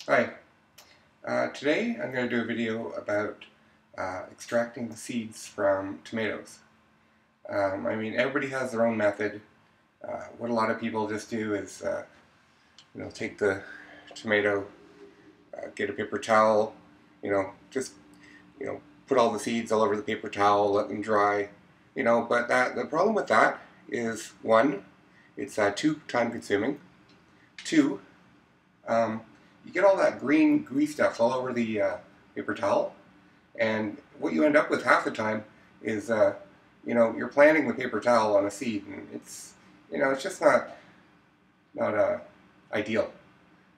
Hi, today I'm going to do a video about extracting the seeds from tomatoes. Everybody has their own method. What a lot of people just do is, take the tomato, get a paper towel, just, put all the seeds all over the paper towel, let them dry, but the problem with that is, one, it's too time consuming. Two, you get all that green gooey stuff all over the paper towel, and what you end up with half the time is, you're planting the paper towel on a seed, and it's just not ideal.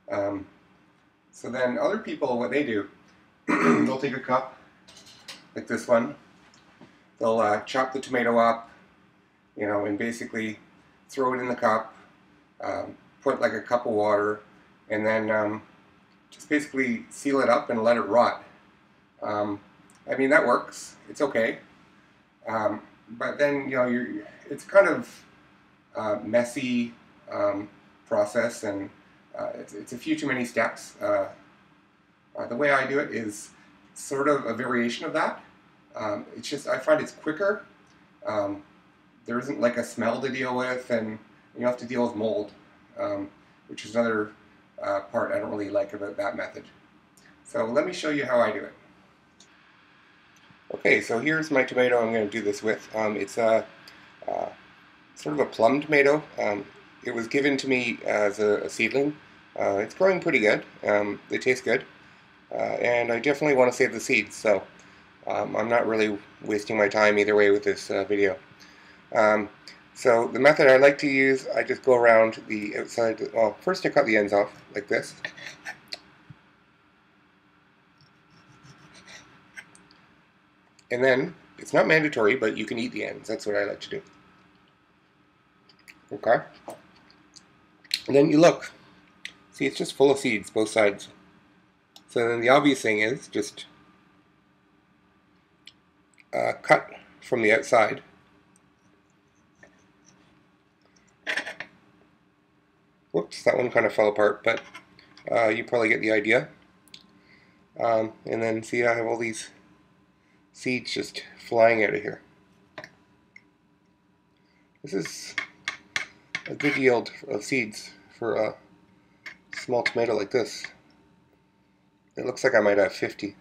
So then other people, what they do, they'll take a cup like this one, they'll chop the tomato up, and basically throw it in the cup, put like a cup of water, and then just basically seal it up and let it rot. That works. It's okay. But then, it's kind of messy process, and it's a few too many steps. The way I do it is sort of a variation of that. It's just, I find it's quicker. There isn't like a smell to deal with, and you have to deal with mold, which is another part I don't really like about that method. So let me show you how I do it. Okay, so here's my tomato I'm going to do this with. It's a sort of a plum tomato. It was given to me as a seedling. It's growing pretty good. They taste good. And I definitely want to save the seeds, so I'm not really wasting my time either way with this video. So the method I like to use, I just go around the outside. Well, first I cut the ends off like this. And then, it's not mandatory, but you can eat the ends. That's what I like to do. Okay? And then you look. See, it's just full of seeds, both sides. So then the obvious thing is just cut from the outside. Whoops, that one kind of fell apart, but you probably get the idea. And then see, I have all these seeds just flying out of here. This is a good yield of seeds for a small tomato like this. It looks like I might have 50.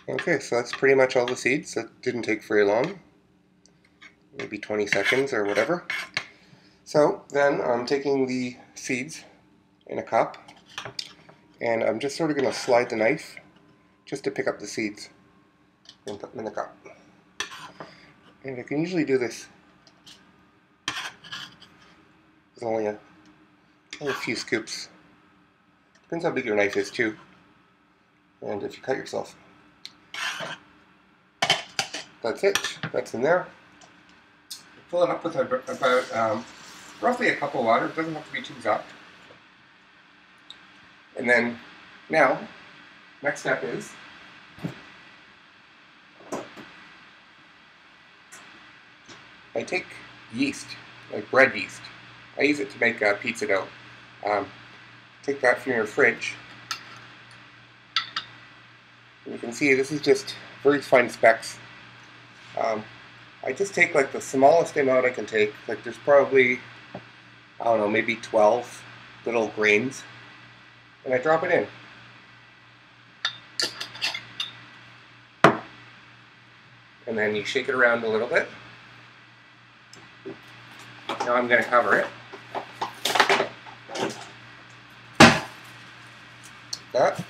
Okay, so that's pretty much all the seeds. That didn't take very long. Maybe 20 seconds or whatever. So then I'm taking the seeds in a cup, and I'm just sort of going to slide the knife just to pick up the seeds and put them in the cup. And I can usually do this with only a few scoops. Depends how big your knife is too, and if you cut yourself. That's it. That's in there. Fill it up with about roughly a cup of water. It doesn't have to be too exact. And then, now, next step is I take yeast, like bread yeast. I use it to make pizza dough. Take that from your fridge. And you can see this is just very fine specks. I just take like the smallest amount I can take. Like there's probably, I don't know, maybe 12 little grains. And I drop it in. And then you shake it around a little bit. Now I'm going to cover it. Like that.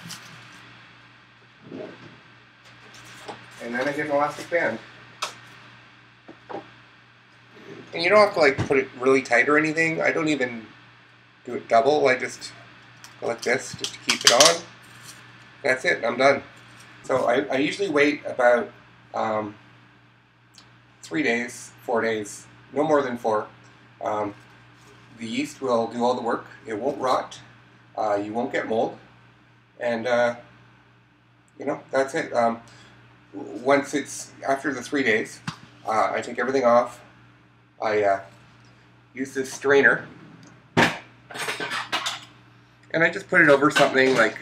And then I get an elastic band. And you don't have to like put it really tight or anything. I don't even do it double. I just go like this just to keep it on. That's it. I'm done. So I usually wait about 3 days, 4 days, no more than 4. The yeast will do all the work. It won't rot. You won't get mold. And, that's it. Once it's after the 3 days, I take everything off. I use this strainer, and I just put it over something like,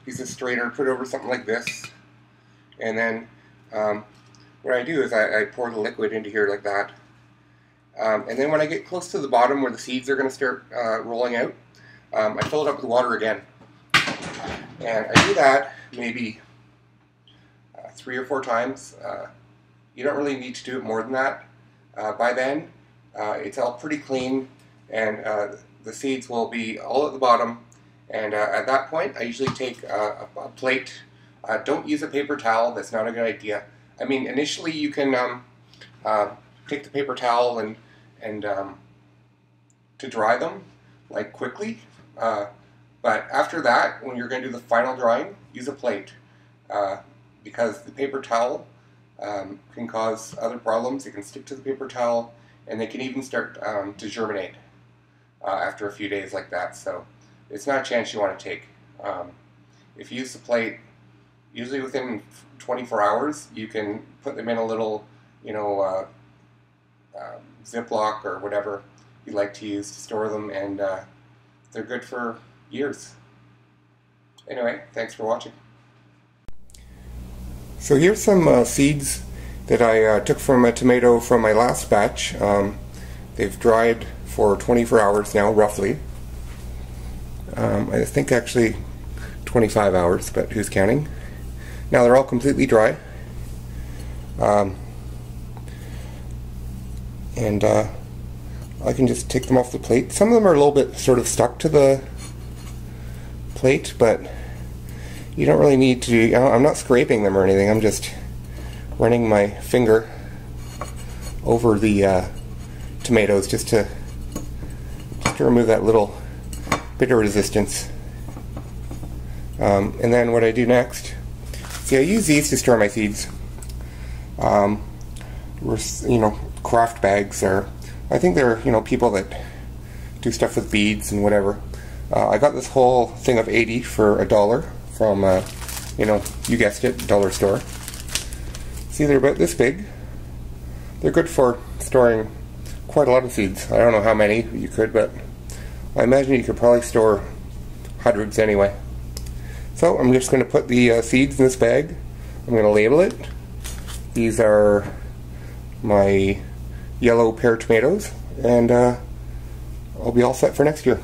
use this strainer, put it over something like this, and then what I do is I pour the liquid into here like that, and then when I get close to the bottom where the seeds are going to start rolling out, I fill it up with water again, and I do that maybe 3 or 4 times. You don't really need to do it more than that. By then, it's all pretty clean, and the seeds will be all at the bottom. And at that point, I usually take a plate. Don't use a paper towel. That's not a good idea. I mean, initially you can take the paper towel and to dry them, like quickly. But after that, when you're going to do the final drying, use a plate. Because the paper towel can cause other problems. It can stick to the paper towel, and they can even start to germinate after a few days like that. So it's not a chance you want to take. If you use the plate, usually within 24 hours, you can put them in a little, Ziploc or whatever you like to use to store them, and they're good for years. Anyway, thanks for watching. So here's some seeds that I took from a tomato from my last batch. They've dried for 24 hours now, roughly. I think actually 25 hours, but who's counting? Now they're all completely dry. And I can just take them off the plate. Some of them are a little bit sort of stuck to the plate, but you don't really need to. I'm not scraping them or anything. I'm just running my finger over the tomatoes just to remove that little bit of resistance. And then what I do next, see, I use these to store my seeds. Craft bags are, I think they're, people that do stuff with beads and whatever. I got this whole thing of 80 for $1 from, you guessed it, dollar store. See, they're about this big. They're good for storing quite a lot of seeds. I don't know how many you could, but I imagine you could probably store hundreds anyway. So I'm just going to put the seeds in this bag. I'm going to label it. These are my yellow pear tomatoes, and I'll be all set for next year.